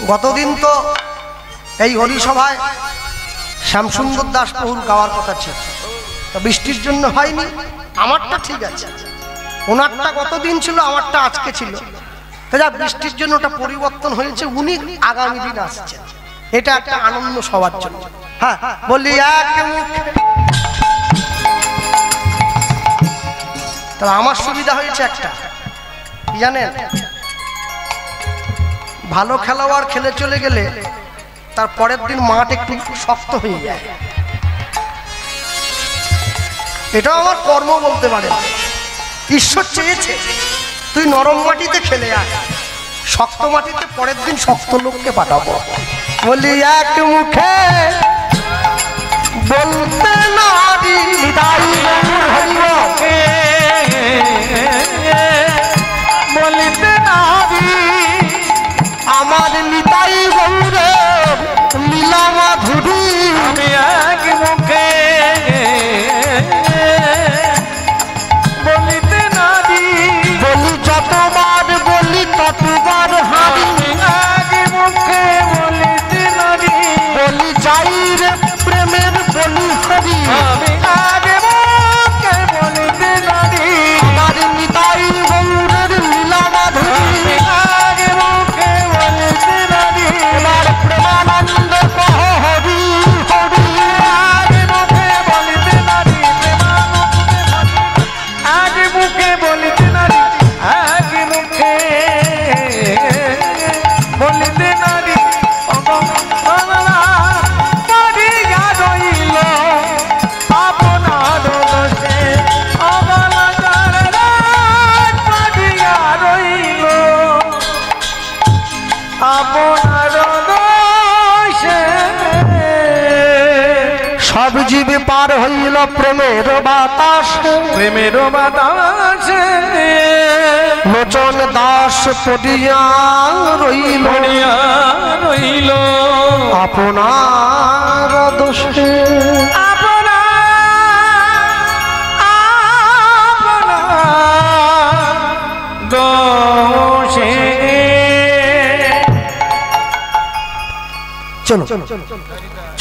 গতদিন তো এই হরিসভায় শ্যামসুন্দর দাস প্রভুর গাওয়ার কথা ছিল, তো বৃষ্টির জন্য হয়নি। আমারটা ঠিক আছে, ওনারটা গতদিন ছিল, আমারটা আজকে ছিল। যা বৃষ্টির জন্য ওটা পরিবর্তন হয়েছে, উনি আগামী দিন আসছেন। এটা একটা আনন্দ সবার জন্য। হ্যাঁ বলি এক মুখে। তবে আমার সুবিধা হয়েছে একটা, কি জানেন, ভালো খেলোয়াড় খেলে চলে গেলে তার পরের দিন মাঠ একটু শক্ত হয়ে যায়। এটাও আমার কর্ম বলতে পারেন। ঈশ্বর চেয়েছে তুই নরম মাটিতে খেলে আয়, শক্ত মাটিতে পরের দিন শক্ত লোককে পাঠাবো। বলি এক মুখে বলতে নারী বলিতে নারী আমার নিতাই গৌরে লীলা মাধুরী। আমি এক মুখে বলিতে নারী বলি, যতবার বলি ততবার হারি। এক মুখে বলিতে নারী বলি, যাই রে প্রেমের বলি হরি। আমি এক মুখে বলিতে নারী আমার নিতাই গৌরের লীলা মাধুরী। এক মুখে বলিতে নারী এবার প্রেমানন্দ কহ হরি হরি। এক মুখে বলিতে নারী এক মুখে বলিতে নারী এক মুখে বলিতে নারী পারিয়া রইল আপনার দোষে অবলাগার রাত পারিয়া রইল আপনার দোষে। সব জীবে পার হইল প্রেমের বাতাস, প্রেমের বাতাসে লোচন দাস পড়িয়া রইল রইল আপনার দোষে। চলো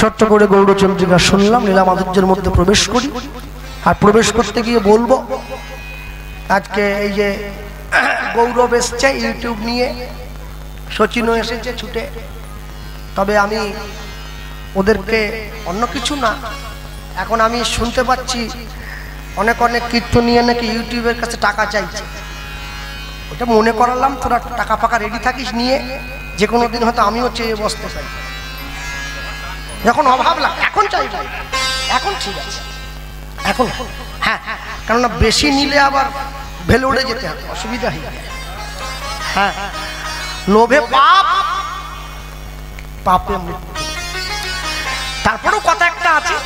ছোট্ট করে গৌরচন্দ্রিকা শুনলাম, লীলা মাধুর্যের মধ্যে প্রবেশ করি। আর প্রবেশ করতে গিয়ে বলবো, আজকে এই যে গৌরব এসছে ইউটিউব নিয়ে, সচিনও এসেছে ছুটে, তবে আমি ওদেরকে অন্য কিছু না, এখন আমি শুনতে পাচ্ছি অনেক অনেক কীর্তনীয় নাকি ইউটিউবের কাছে টাকা চাইছে। ওটা মনে করালাম তোরা টাকা ফাঁকা রেডি থাকিস নিয়ে, যে কোনো দিন হয়তো আমিও চেয়ে বসতে চাই, যখন অভাব লাগে। এখন চাই এখন ঠিক আছে, এখন হ্যাঁ, কেননা বেশি নিলে আবার ভেলে উড়ে যেতে হবে, অসুবিধা হয়ে যায়। হ্যাঁ, লোভে পাপ, পাপে মৃত্যু। তারপরেও কথা একটা আছে,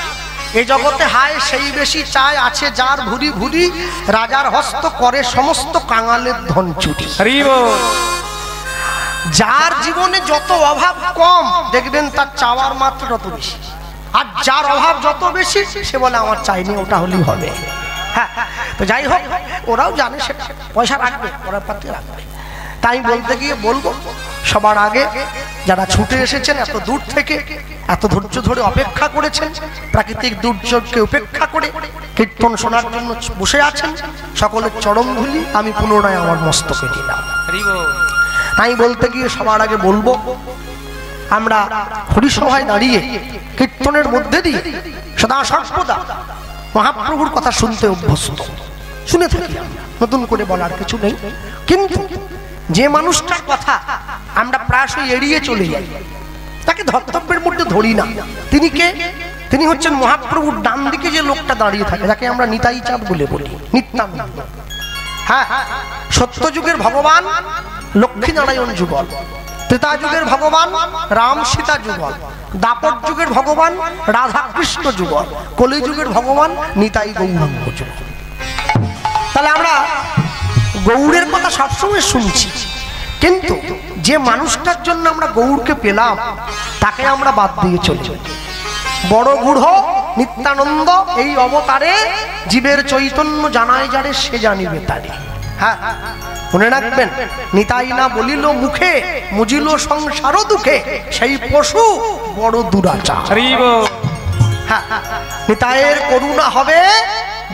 এই জগতে হায় সেই বেশি চায়, আছে যার ভুরি ভুরি, রাজার হস্ত করে সমস্ত কাঙালের ধন চুরি। যার জীবনে যত অভাব কম দেখবেন তার চাওয়ার মাত্র তত বেশি, আর যার অভাব যত বেশি সে বলে আমার চাইনি, ওটা হলেই হবে। হ্যাঁ, তো যাই হোক, ওরাও জানে সেটা, পয়সা রাখবে, ওরা পাতে রাখবে। তাই বলতে গিয়ে বলবো, সবার আগে যারা ছুটে এসেছেন এত দূর থেকে, এত ধৈর্য ধরে অপেক্ষা করেছেন, প্রাকৃতিক দুর্যোগকে উপেক্ষা করে কীর্তন শোনার জন্য বসে আছেন, সকলের চরণ ধুলি আমি পুনরায় আমার মস্তকে দিলাম। তাই বলতে গিয়ে সবার আগে বলবো, আমরা হরিসভায় দাঁড়িয়ে কীর্তনের মধ্যে দিয়ে সদা সর্বদা মহাপ্রভুর কথা শুনতে অভ্যস্ত, শুনে থাকি, নতুন করে বলার কিছু নেই। কিন্তু যে মানুষটার কথা আমরা প্রায়শই এড়িয়ে চলে যাই, তাকে ধর্তব্যের মধ্যে ধরি না, তিনি কে? তিনি হচ্ছেন মহাপ্রভুর ডান দিকে যে লোকটা দাঁড়িয়ে থাকে, যাকে আমরা নিতাই চাঁদ বলে বলি, নিত্যানন্দ। হ্যাঁ, সত্যযুগের ভগবান লক্ষ্মীনারায়ণ যুগল, ত্রেতা যুগের ভগবান রাম সীতা যুগল, দাপর যুগের ভগবান রাধা কৃষ্ণ যুগল, কলি যুগের ভগবান নিতাই গৌরাঙ্গ যুগল। তাহলে আমরা গৌড়ের কথা সবসময় শুনছি, কিন্তু যে মানুষটার জন্য আমরা গৌড়কে পেলাম তাকে আমরা বাদ দিয়ে চলি। বড় গূঢ় নিত্যানন্দ এই অবতারে জীবের চৈতন্য জানায় যারে সে জানিবে তারে। হ্যাঁ, মনে রাখবেন, নিতাই না বলিল মুখে, মুজিল সংসার দুঃখে, সেই পশু বড় দুরাচার। হ্যাঁ, নিতাইয়ের করুণা হবে,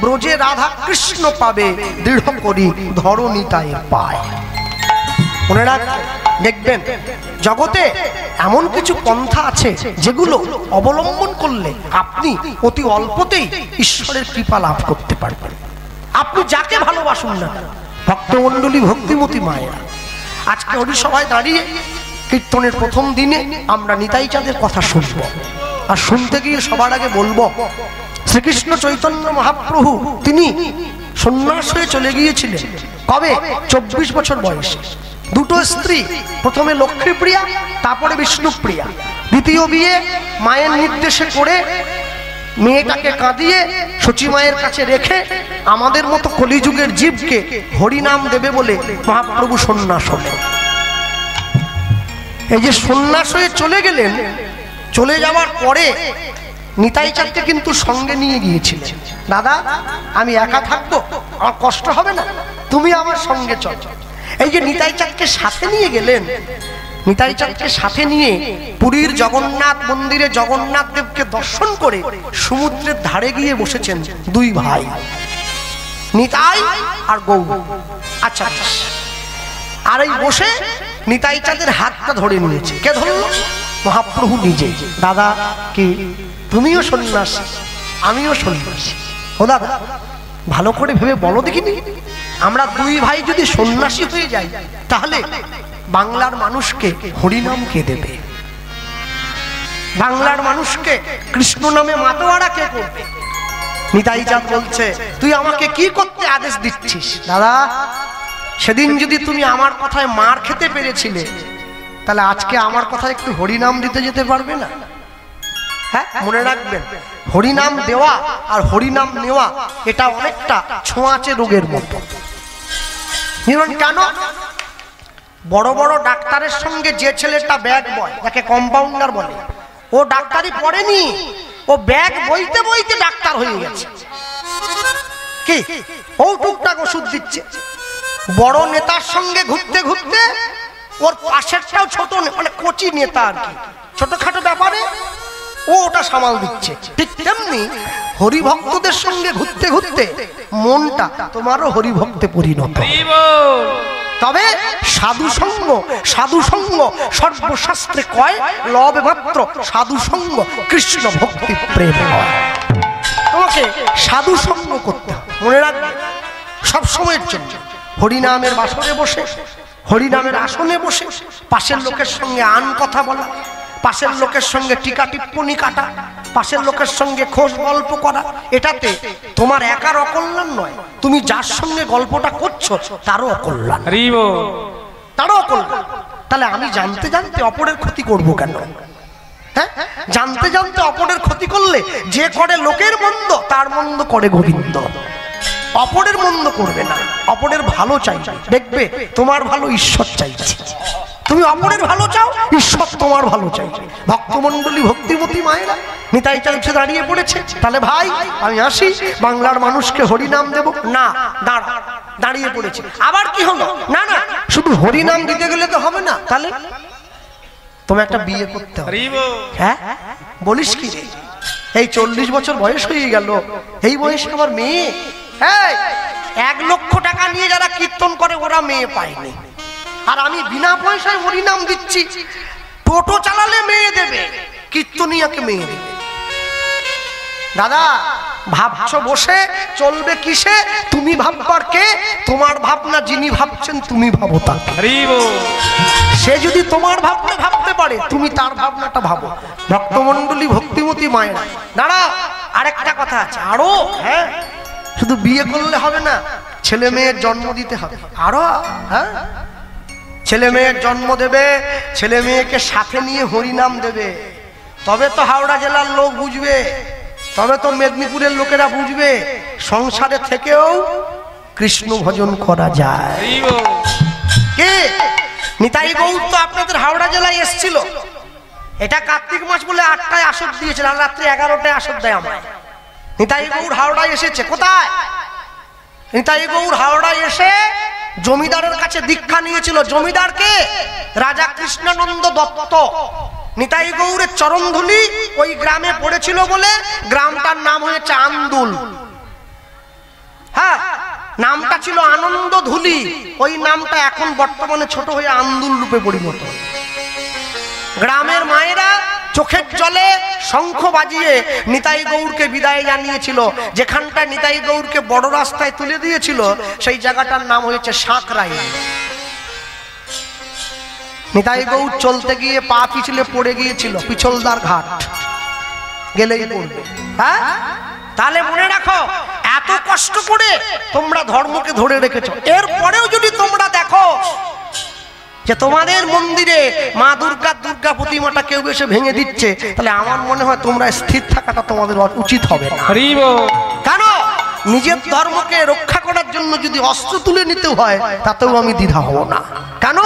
ব্রজে রাধা কৃষ্ণ পাবে, দৃঢ় করি ধরো নিতাইয়ের পায়। মনে রাখবেন, দেখবেন জগতে এমন কিছু পন্থা আছে যেগুলো অবলম্বন করলে আপনি অতি অল্পতেই ঈশ্বরের কৃপা লাভ করতে পারবেন। আপনি যাকে ভালোবাসুন না, ভক্তমণ্ডলী ভক্তিমতী মায়েরা, আজকে হরিসভায় দাঁড়িয়ে কীর্তনের প্রথম দিনে আমরা নিতাই চাঁদের কথা শুনব। আর শুনতে গিয়ে সবার আগে বলবো, শ্রীকৃষ্ণ চৈতন্য মহাপ্রভু তিনি সন্ন্যাস হয়ে চলে গিয়েছিলেন কবে? 24 বছর বয়সে। দুটো স্ত্রী, প্রথমে লক্ষ্মীপ্রিয়া, তারপরে বিষ্ণুপ্রিয়া। দ্বিতীয় বিয়ে মায়ের নির্দেশে করে মেয়েটাকে কাঁদিয়ে সচী মায়ের কাছে রেখে আমাদের মতো কলিযুগের জীবকে হরিনাম দেবে বলে মহাপ্রভু সন্ন্যাস হলেন। এই যে সন্ন্যাস হয়ে চলে গেলেন, চলে যাওয়ার পরে নিতাই চাঁদকে কিন্তু সঙ্গে নিয়ে গিয়েছিলেন। দাদা, আমি একা থাকবো, আমার কষ্ট হবে না, তুমি আমার সঙ্গে চলো। এই যে নিতাই চাঁদকে সাথে নিয়ে গেলেন, নিতাই চাঁদকে সাথে নিয়ে পুরীর জগন্নাথ মন্দিরে জগন্নাথ দেবকে দর্শন করে সমুদ্রের ধারে গিয়ে বসেছেন দুই ভাই, নিতাই আর গৌর। আচ্ছা, আর এই বসে নিতাই চাঁদের হাতটা ধরে নিয়েছে। কে ধরল? মহাপ্রভু নিজে। দাদা, কি তুমিও সন্ন্যাসী, আমিও সন্ন্যাসী। ও দাদা, ভালো করে ভেবে বলো দেখিনি, আমরা দুই ভাই যদি সন্ন্যাসী হয়ে যাই তাহলে বাংলার মানুষকে হরিনাম কে দেবে? বাংলার মানুষকে কৃষ্ণ নামে মাতোয়ারা কে করবে? নিতাই চাঁদ বলছে, তুই আমাকে কি করতে আদেশ দিচ্ছিস? দাদা, সেদিন যদি তুমি আমার কথায় মার খেতে পেরেছিলে, তাহলে আজকে আমার কথায় একটু হরিনাম দিতে যেতে পারবে না? হ্যাঁ, মনে রাখবেন, হরিনাম দেওয়া আর হরিনাম নেওয়া এটা অনেকটা ছোঁয়াচে রোগের মতো। কেন? বড় বড় ডাক্তারের সঙ্গে যে ছেলেটা ব্যাগ বয়, যাকে কম্পাউন্ডার বলে, ও ডাক্তারি পড়েনি, ও ব্যাগ বইতে বইতে ডাক্তার হয়ে গেছে। কি ও টুকটাক ওষুধ দিচ্ছে। বড় নেতার সঙ্গে ঘুরতে ঘুরতে ওর পাশেরটাও ছোট, মানে কোচি নেতা আর কি, ছোটখাটো ব্যাপারে ও ওটা সামাল দিচ্ছে। ঠিক তেমনি হরিভক্তদের সঙ্গে ঘুরতে ঘুরতে মনটা তোমারও হরিভক্তে পরিণত। তবে সাধু সঙ্গ, সাধু সঙ্গ সর্বশাস্ত্রে কয়, লবে মাত্র সাধু সঙ্গ কৃষ্ণ ভক্তি প্রেম হয়। তোমাকে সাধু সঙ্গ করতে হবে, মনে রাখবে সব সময়ের জন্য। হরিনামের বাসনে বসে, হরিনামের আসনে বসে পাশের লোকের সঙ্গে আন কথা বলা, পাশের লোকের সঙ্গে টিকা টিপ্পনি কাটা, পাশের লোকের সঙ্গে খোঁজ গল্প করা, এটাতে তোমার একার অকল্যাণ নয়, তুমি যার সঙ্গে গল্পটা করছো তারও অকল্যাণ, তারও অকল্যাণ। তাহলে আমি জানতে জানতে অপরের ক্ষতি করব কেন? হ্যাঁ, জানতে জানতে অপরের ক্ষতি করলে যে করে লোকের মন্দ তার মন্দ করে গোবিন্দ। অপরের মন্দ করবে না, অপরের ভালো চাইবে। দেখবে তোমার ভালো ঈশ্বর চাইছে, তুমি অপরের ভালো চাও, ঈশ্বর তোমার ভালো চাইবে। ভক্তমণ্ডলী ভক্তিমতী মায়েরা নিতাই চাঁদ দাঁড়িয়ে পড়েছে। তাহলে ভাই আমি আসি, বাংলার মানুষকে হরিনাম দেব না, দাঁড়িয়ে পড়েছে। আবার কি হলো? না না, শুধু হরিনাম দিতে গেলে তো হবে না, তাহলে তোমার একটা বিয়ে করতে হবে। হ্যাঁ, বলিস কি? এই 40 বছর বয়স হয়ে গেল, এই বয়সে আমার মেয়ে। হ্যাঁ, 1 লক্ষ টাকা নিয়ে যারা কীর্তন করে ওরা মেয়ে পায়নি, আর আমি বিনা পয়সায় হরিনাম দিচ্ছি। টোটো চালালে মেয়ে দেবে, কীর্তনিয়াকে মেয়ে দেবে। দাদা, ভাবছো বসে চলবে কিসে? তুমি ভাববার কে? তোমার ভাবনা যিনি ভাবছেন তুমি ভাবো তাকে। সে যদি তোমার ভাবনা ভাবতে পারে, তুমি তার ভাবনাটা ভাবো। ভক্তমণ্ডলী ভক্তিমতী মায়েরা দাঁড়া, আরেকটা কথা আছে আরো। হ্যাঁ, শুধু বিয়ে করলে হবে না, ছেলে মেয়ের জন্ম দিতে হবে আরো। হ্যাঁ, ছেলে মেয়ের জন্ম দেবে, ছেলে মেয়েকে সাথে নিয়ে হরিনাম দেবে, তবে তো হাওড়া জেলার লোক বুঝবে, তবে তো মেদিনীপুরের লোকেরা বুঝবে সংসারে থেকেও কৃষ্ণ ভজন করা যায়। কে? নিতাই গৌর তো আপনাদের হাওড়া জেলায় এসেছিল। এটা কার্তিক মাস বলে 8টায় আসর দিয়েছিল, আর রাত্রি 11টায় আসর দেয় আমায়। নিতাই গৌর হাওড়ায় এসেছে। কোথায়? নিতাই গৌর হাওড়ায় এসে জমিদারের কাছে দীক্ষা নিয়েছিল। জমিদারকে রাজা কৃষ্ণানন্দ দত্ত। নিতাই গৌরের চরণধুলি ওই গ্রামে পড়েছিল বলে গ্রামটার নাম হয়েছে আন্দুল। হ্যাঁ, নামটা ছিল আনন্দধুলি, ওই নামটা এখন বর্তমানে ছোট হয়ে আন্দুল রূপে পরিণত। গ্রামের মায়েরা চোখের জলে শঙ্খ বাজিয়ে নিতাই গৌরকে বিদায় জানিয়েছিল। যেখানটা নিতাই গৌরকে বড় রাস্তায় তুলে দিয়েছিল সেই জায়গাটার নাম হয়েছে সাঁকরাই। নিতাই গৌর চলতে গিয়ে পা পিছলে পড়ে গিয়েছিল পিছলদার ঘাট, গেলেই পড়বে। হ্যাঁ, তাহলে মনে রাখো, এত কষ্ট করে তোমরা ধর্মকে ধরে রেখেছো, এরপরেও যদি তোমরা দেখো যে তোমাদের মন্দিরে মা দুর্গা প্রতিমাটা কেউ এসে ভেঙে দিচ্ছে, তাহলে আমার মনে হয় তোমরা স্থির থাকাটা তোমাদের উচিত হবে না। কেন? নিজের ধর্মকে রক্ষা করার জন্য যদি অস্ত্র তুলে নিতে হয় তাতেও আমি দ্বিধা হব না। কেন?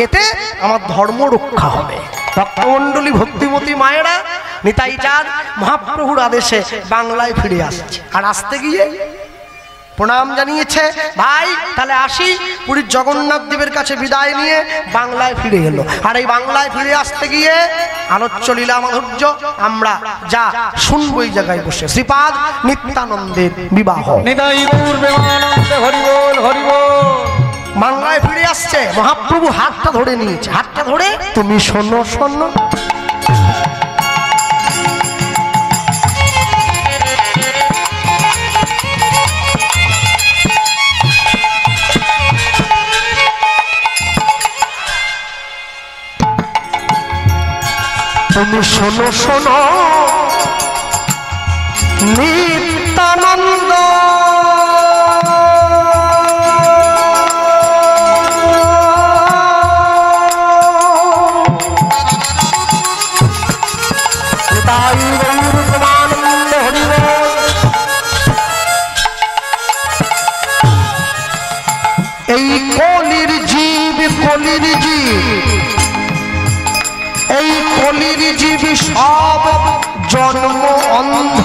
এতে আমার ধর্ম রক্ষা হবে। ভক্তমণ্ডলী, ভক্তিমতী মায়েরা নিতাই চাঁদ মহাপ্রভুর আদেশে বাংলায় ফিরে আসছে। আর আসতে গিয়ে প্রণাম জানিয়েছে, ভাই তাহলে আসি। পুরীর জগন্নাথ দেবের কাছে বিদায় নিয়ে বাংলায় ফিরে এলো। আর এই বাংলায় ফিরে আসতে গিয়ে আলোচ্য লীলা মাধুর্য আমরা যা শুনবো এই জায়গায় বসে, শ্রীপাদ নিত্যানন্দের বিবাহ। বাংলায় ফিরে আসছে, মহাপ্রভু হাতটা ধরে নিয়েছে। হাতটা ধরে তুমি শোনো শোনো, তুমি শোনো শোনো নিত্যানন্দ, এই কলির জীব, কলির জীব, এই কলির জীবী সব জন্ম অন্ধ।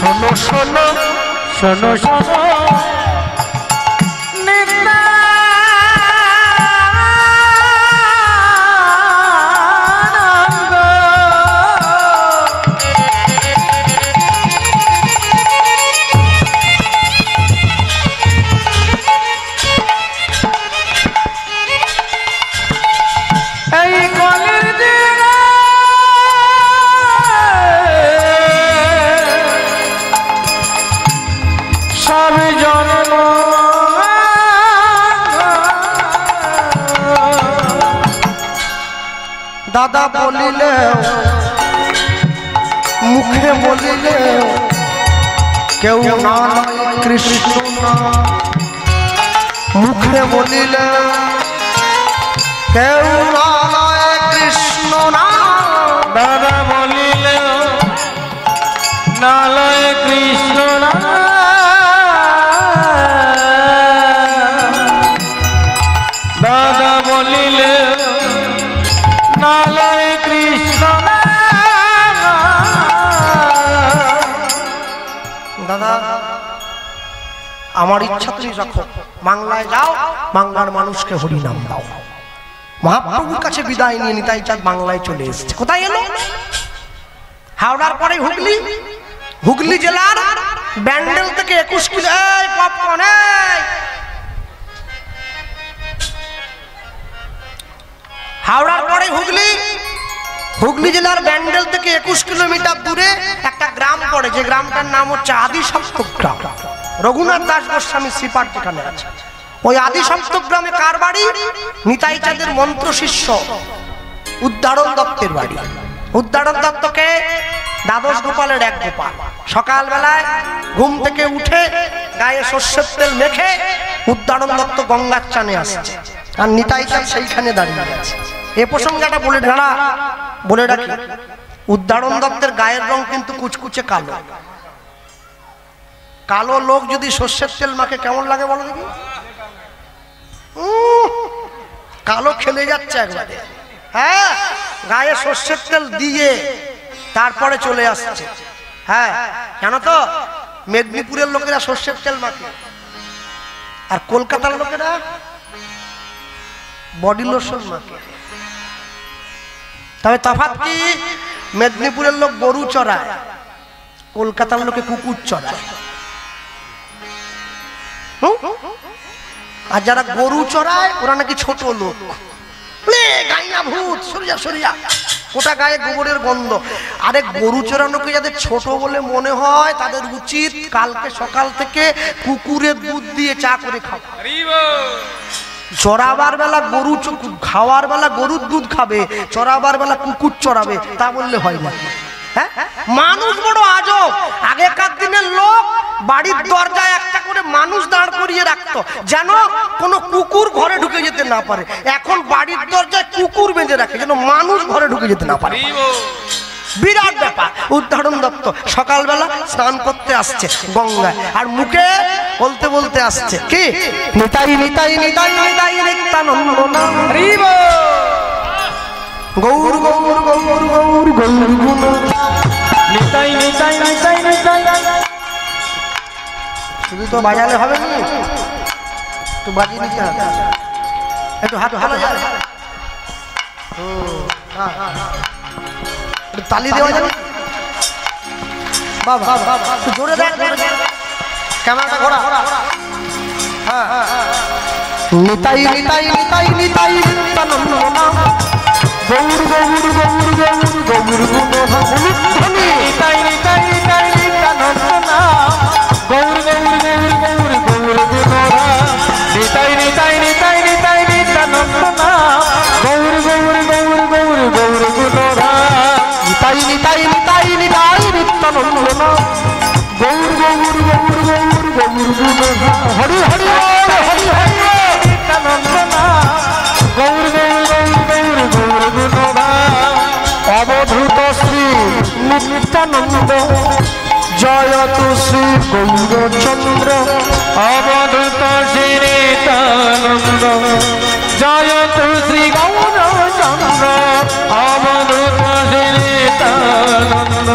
শোনো শোনো শোনো শোনো দাদা বলিলে মুখে বলিলে কেউ না কৃষ্ণ না, মুখে বলিলে কেউ না কৃষ্ণ না, দাদা বলিলে নালয় কৃষ্ণ না, দাদা বলিলে নালয় কৃষ্ণ না। দাদা আমার ইচ্ছা তুমি রাখো, বাংলায় যাও, বাংলার মানুষকে হরিনাম দাও। মহাপ্রভুর কাছে বিদায় নিয়ে নিতাই চাঁদ বাংলায় চলে এসেছে। কোথায় এলো? হাওড়ার পরে হুগলি, হুগলি জেলার ব্যান্ডেল থেকে 21 কিলো পপকর্ন হাওড়ার পরে হুগলি, হুগলি জেলার ব্যান্ডেল থেকে 21 কিলোমিটার দূরে একটা গ্রাম পড়ে, যে গ্রামটার নাম হচ্ছে আদি সপ্তক গ্রাম। রঘুনাথ দাস গোস্বামী শ্রীপাঠ যেখানে আছে, ওই আদি সপ্তক গ্রামে কার বাড়ি? নিতাই চাঁদের মন্ত্র শিষ্য উদ্ধারণ দত্তের বাড়ি। উদ্ধারণ দত্তকে দ্বাদশ গোপালের এক গোপাল। সকালবেলায় ঘুম থেকে উঠে গায়ে সর্ষের তেল মেখে উদ্ধারণ দত্ত গঙ্গার চানে আসছে, আর নিতাই চাঁদ সেইখানে দাঁড়িয়ে আছে। এ প্রসঙ্গটা বলে রাখি, উদ্ধারণ দত্তের গায়ের রং কিন্তু কুচকুচে কালো। কালো লোক যদি সর্ষের তেল মাখে কেমন লাগে বলো দেখি? কালো খেলে যাচ্ছে একবারে। হ্যাঁ, গায়ে সর্ষের তেল দিয়ে তারপরে চলে আসছে। হ্যাঁ, জানো তো মেদিনীপুরের লোকেরা সর্ষের তেল মাখে, আর কলকাতার লোকেরা বডি লোশন মাখে। তবে তফাৎ কি? মেদিনীপুরের লোক গরু চড়ায়, কলকাতার লোকে কুকুর চড়ায়। আর যারা গরু চড়ায় ওরা নাকি ছোট লোক, গাইয়া ভূত, সরিয়া সরিয়া, গোটা গায়ে গোবরের গন্ধ। আরে গরু চড়ানোকে যাদের ছোট বলে মনে হয় তাদের উচিত কালকে সকাল থেকে কুকুরের দুধ দিয়ে চা করে খাওয়া। চড়াবার বেলা গরু, খাওয়ার বেলা গরুর দুধ খাবে, চড়াবার বেলা কুকুর চড়াবে, তা বললে হয় না। হ্যাঁ, মানুষ বড় আজব। আগেকার দিনের লোক বাড়ির দরজায় একটা করে মানুষ দাঁড় করিয়ে রাখতো যেন কোনো কুকুর ঘরে ঢুকে যেতে না পারে। এখন বাড়ির দরজায় কুকুর বেঁধে রাখে যেন মানুষ ঘরে ঢুকে যেতে না পারে। বিরাট ব্যাপার। উদ্ধারণ দত্ত সকালবেলা স্নান করতে আসছে গঙ্গায়, আর মুখে বলতে বলতে আসছে কি? নিতাই নিতাই নিতাই নিতাই নিত্যানন্দ নাম গৌর গৌর গৌর গৌর গৌর গুণ নিতাই নিতাই নিতাই নিতাই। শুধু তো বাজালে হবে না, তো বাজিয়ে নিতে হবে। একটু হাত ভালো যায়, তালি দেওয়া যাবে। বাবা জোরে দেখ, ক্যামেরাটা ঘোরা। নিতাই নিতাই নিতাই নিতাই নিত্যানন্দ নাম গৌর গৌর গৌর গৌর গৌর গুণ নিতাই নিতাই নিতাই নিত্যানন্দ নাম গৌর গৌর গৌর গৌর গৌর গুণ নিতাই নিতাই নিতাই নিতাই নিত্যানন্দ নাম গৌর গৌর গৌর গৌর গৌর গুণ নিতাই নিতাই নিতাই নিতাই নিত্যানন্দ নাম গৌর গৌর গৌর গৌর গৌর গুণ হরি হরি হরি হরি নিত্যানন্দ নাম গৌর গৌর গৌর গৌর গৌর গুণ অবধূত শ্রী নিত্যানন্দ জয়তু শ্রী গৌরচন্দ্র অবধূত শ্রী নিত্যানন্দ জয়তু শ্রী গৌরচন্দ্র অবধূত শ্রী নিত্যানন্দ।